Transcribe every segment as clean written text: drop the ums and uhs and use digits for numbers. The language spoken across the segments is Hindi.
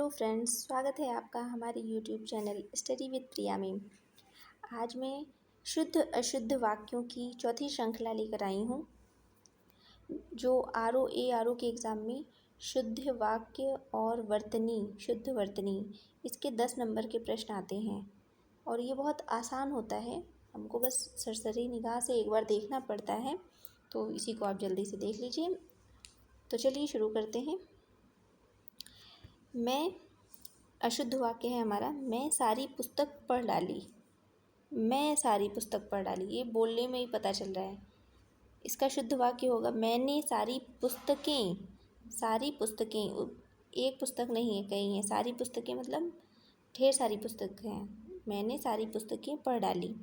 हेलो फ्रेंड्स, स्वागत है आपका हमारे यूट्यूब चैनल स्टडी विद प्रिया में। आज मैं शुद्ध अशुद्ध वाक्यों की चौथी श्रृंखला लेकर आई हूँ, जो आर ओ के एग्ज़ाम में शुद्ध वाक्य और वर्तनी, शुद्ध वर्तनी, इसके 10 नंबर के प्रश्न आते हैं और ये बहुत आसान होता है। हमको बस सरसरी निगाह से एक बार देखना पड़ता है, तो इसी को आप जल्दी से देख लीजिए। तो चलिए शुरू करते हैं। मैं अशुद्ध वाक्य है हमारा, मैं सारी पुस्तक पढ़ डाली। मैं सारी पुस्तक पढ़ डाली, ये बोलने में ही पता चल रहा है। इसका शुद्ध वाक्य होगा मैंने सारी पुस्तकें, सारी पुस्तकें, एक पुस्तक नहीं है, कई हैं। सारी पुस्तकें मतलब ढेर सारी पुस्तकें हैं। मैंने सारी पुस्तकें पढ़ डाली।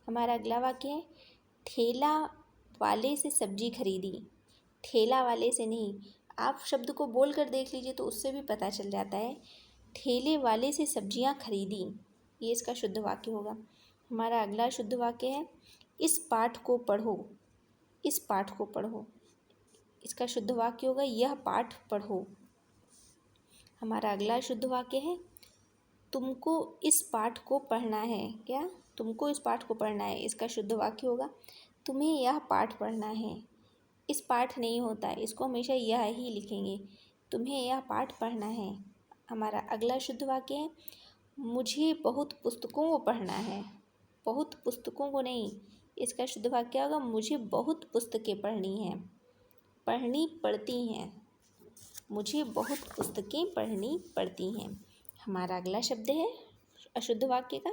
हमारा अगला वाक्य है ठेला वाले से सब्जी खरीदी। ठेला वाले से नहीं, आप शब्द को बोल कर देख लीजिए तो उससे भी पता चल जाता है। ठेले वाले से सब्जियां खरीदी, ये इसका शुद्ध वाक्य होगा। हमारा अगला शुद्ध वाक्य है इस पाठ को पढ़ो। इस पाठ को पढ़ो, इसका शुद्ध वाक्य होगा यह पाठ पढ़ो। हमारा अगला शुद्ध वाक्य है तुमको इस पाठ को पढ़ना है। क्या? तुमको इस पाठ को पढ़ना है, इसका शुद्ध वाक्य होगा तुम्हें यह पाठ पढ़ना है। इस पाठ नहीं होता है, इसको हमेशा यह ही लिखेंगे, तुम्हें यह पाठ पढ़ना है। हमारा अगला शुद्ध वाक्य है मुझे बहुत पुस्तकों को पढ़ना है। बहुत पुस्तकों को नहीं, इसका शुद्ध वाक्य होगा मुझे बहुत पुस्तकें पढ़नी हैं, पढ़नी पड़ती हैं। मुझे बहुत पुस्तकें पढ़नी पड़ती हैं। हमारा अगला शब्द है अशुद्ध वाक्य का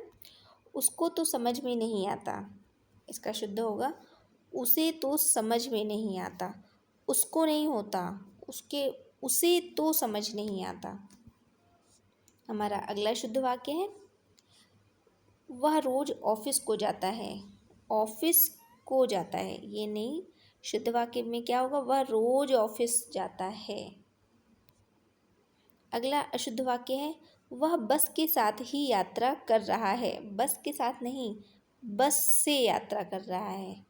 उसको तो समझ में नहीं आता। इसका शुद्ध होगा उसे तो समझ में नहीं आता। उसको नहीं होता, उसे तो समझ नहीं आता। हमारा अगला शुद्ध वाक्य है वह रोज ऑफिस को जाता है। ऑफिस को जाता है, ये नहीं, शुद्ध वाक्य में क्या होगा वह रोज ऑफिस जाता है। अगला अशुद्ध वाक्य है वह बस के साथ ही यात्रा कर रहा है। बस के साथ नहीं, बस से यात्रा कर रहा है।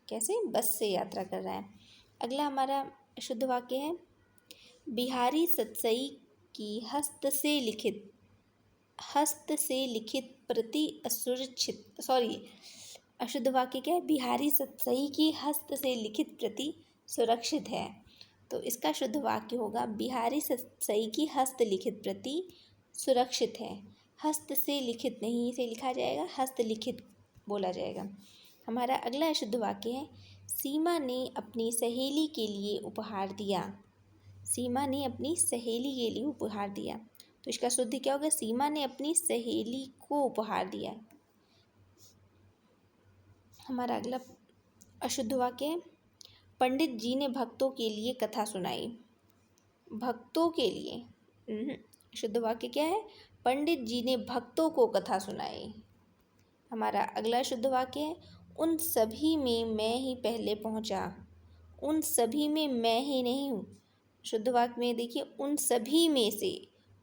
कैसे? बस से यात्रा कर रहा है। अगला हमारा अशुद्ध वाक्य है बिहारी सतसई की हस्त से लिखित प्रति असुरक्षित, अशुद्ध वाक्य क्या है बिहारी सतसई की हस्त से लिखित प्रति सुरक्षित है। तो इसका शुद्ध वाक्य होगा बिहारी सतसई की हस्त लिखित प्रति सुरक्षित है। हस्त से लिखित नहीं, इसे लिखा जाएगा हस्तलिखित बोला जाएगा। हमारा अगला शुद्ध वाक्य है सीमा ने अपनी सहेली के लिए उपहार दिया। सीमा ने अपनी सहेली के लिए उपहार दिया, तो इसका शुद्ध क्या होगा सीमा ने अपनी सहेली को उपहार दिया। हमारा अगला अशुद्ध वाक्य है पंडित जी ने भक्तों के लिए कथा सुनाई। भक्तों के लिए, शुद्ध वाक्य क्या है पंडित जी ने भक्तों को कथा सुनाई। हमारा अगला शुद्ध वाक्य है उन सभी में मैं ही पहले पहुंचा। उन सभी में मैं ही नहीं हूँ। शुद्ध वाक्य में देखिए उन सभी में से,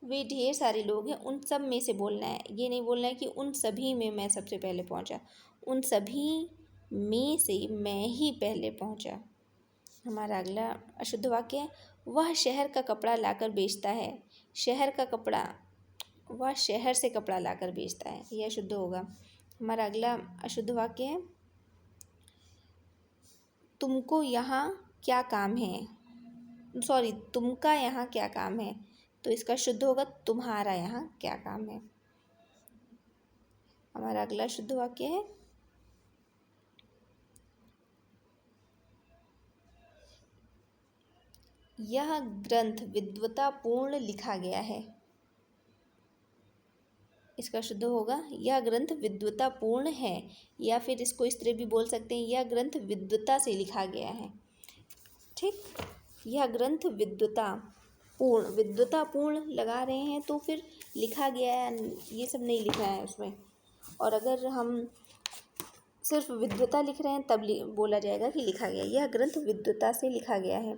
वे ढेर सारे लोग हैं, उन सब में से बोलना है, ये नहीं बोलना है कि उन सभी में मैं सबसे पहले पहुंचा। उन सभी में से मैं ही पहले पहुंचा। हमारा अगला अशुद्ध वाक्य है वह शहर का कपड़ा लाकर बेचता है। शहर का कपड़ा, वह शहर से कपड़ा लाकर बेचता है, यह शुद्ध होगा। हमारा अगला अशुद्ध वाक्य है तुमको यहाँ क्या काम है, तुमका यहाँ क्या काम है, तो इसका शुद्ध होगा तुम्हारा यहाँ क्या काम है। हमारा अगला शुद्ध वाक्य है यह ग्रंथ विद्वतापूर्ण लिखा गया है। इसका शुद्ध होगा यह ग्रंथ विद्वतापूर्ण है, या फिर इसको इस तरह भी बोल सकते हैं यह ग्रंथ विद्वता से लिखा गया है। ठीक, यह ग्रंथ विद्वतापूर्ण लगा रहे हैं तो फिर लिखा गया है, ये सब नहीं लिखा है उसमें। और अगर हम सिर्फ विद्वता लिख रहे हैं तब बोला जाएगा कि लिखा गया, यह ग्रंथ विद्वता से लिखा गया है।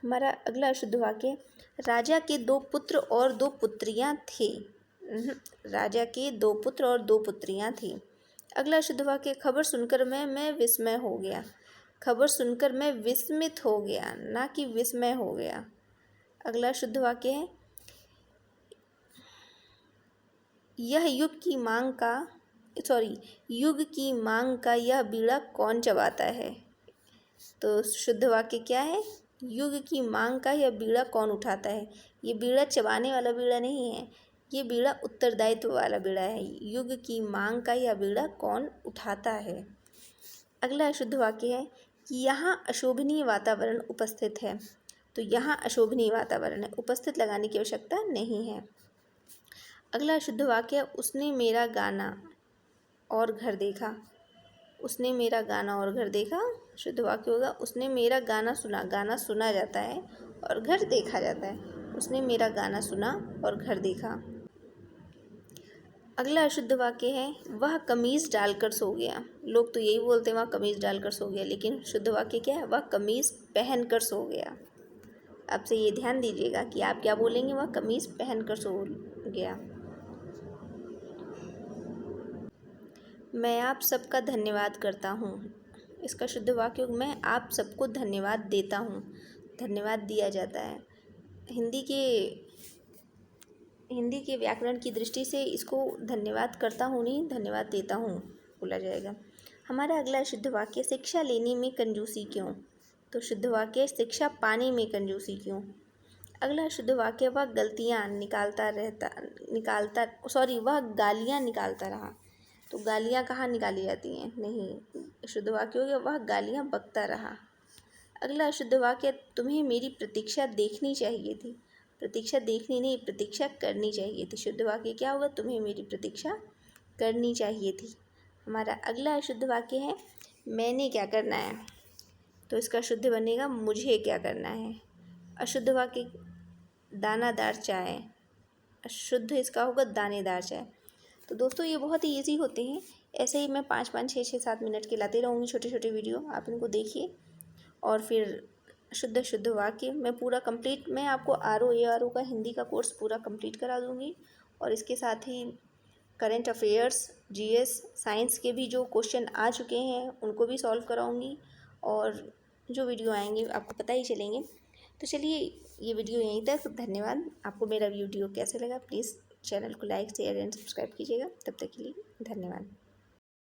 हमारा अगला शुद्ध वाक्य राजा के 2 पुत्र और 2 पुत्रियां थे। राजा के 2 पुत्र और 2 पुत्रियां थी। अगला शुद्ध वाक्य खबर सुनकर मैं विस्मय हो गया। खबर सुनकर मैं विस्मित हो गया, ना कि विस्मय हो गया। अगला शुद्ध वाक्य है यह युग की मांग का यह बीड़ा कौन चबाता है। तो शुद्ध वाक्य क्या है, युग की मांग का यह बीड़ा कौन उठाता है। ये बीड़ा चबाने वाला बीड़ा नहीं है, ये बीड़ा उत्तरदायित्व वाला बीड़ा है। युग की मांग का यह बीड़ा कौन उठाता है। अगला शुद्ध वाक्य है कि यहाँ अशोभनीय वातावरण उपस्थित है। तो यहाँ अशोभनीय वातावरण है, उपस्थित लगाने की आवश्यकता नहीं है। अगला शुद्ध वाक्य, उसने मेरा गाना और घर देखा। उसने मेरा गाना और घर देखा, शुद्ध वाक्य होगा उसने मेरा गाना सुना। गाना सुना जाता है और घर देखा जाता है। उसने मेरा गाना सुना और घर देखा। अगला अशुद्ध वाक्य है, वह कमीज़ डालकर सो गया। लोग तो यही बोलते हैं वह कमीज़ डालकर सो गया, लेकिन शुद्ध वाक्य क्या है, वह कमीज़ पहनकर सो गया। आपसे ये ध्यान दीजिएगा कि आप क्या बोलेंगे, वह कमीज़ पहनकर सो गया। मैं आप सबका धन्यवाद करता हूँ। इसका शुद्ध वाक्य, मैं आप सबको धन्यवाद देता हूँ। धन्यवाद दिया जाता है। हिंदी के व्याकरण की दृष्टि से इसको धन्यवाद करता हूँ नहीं, धन्यवाद देता हूँ बोला जाएगा। हमारा अगला शुद्ध वाक्य, शिक्षा लेने में कंजूसी क्यों। तो शुद्ध वाक्य, शिक्षा पाने में कंजूसी क्यों। अगला शुद्ध वाक्य, वह गालियाँ निकालता रहा। तो गालियाँ कहाँ निकाली जाती हैं, नहीं। शुद्ध वाक्य हो गया, वह गालियाँ बकता रहा। अगला शुद्ध वाक्य, तुम्हें मेरी प्रतीक्षा देखनी चाहिए थी। प्रतीक्षा देखनी नहीं, प्रतीक्षा करनी चाहिए थी। शुद्ध वाक्य क्या होगा, तुम्हें मेरी प्रतीक्षा करनी चाहिए थी। हमारा अगला शुद्ध वाक्य है, मैंने क्या करना है। तो इसका शुद्ध बनेगा, मुझे क्या करना है। अशुद्ध वाक्य, दानादार चाय। अशुद्ध इसका होगा, दानेदार चाय। तो दोस्तों ये बहुत ही ईजी होते हैं। ऐसे ही मैं 5-5, 6-6, 7 मिनट के लाते रहूँगी छोटे छोटे वीडियो, आप इनको देखिए। और फिर शुद्ध वाक्य मैं आपको RO का हिंदी का कोर्स पूरा कंप्लीट करा दूँगी। और इसके साथ ही करंट अफेयर्स, GS, साइंस के भी जो क्वेश्चन आ चुके हैं उनको भी सॉल्व कराऊँगी। और जो वीडियो आएंगे आपको पता ही चलेंगे। तो चलिए ये वीडियो यहीं तक। धन्यवाद। आपको मेरा वीडियो कैसे लगा, प्लीज़ चैनल को लाइक, शेयर एंड सब्सक्राइब कीजिएगा। तब तक के लिए धन्यवाद।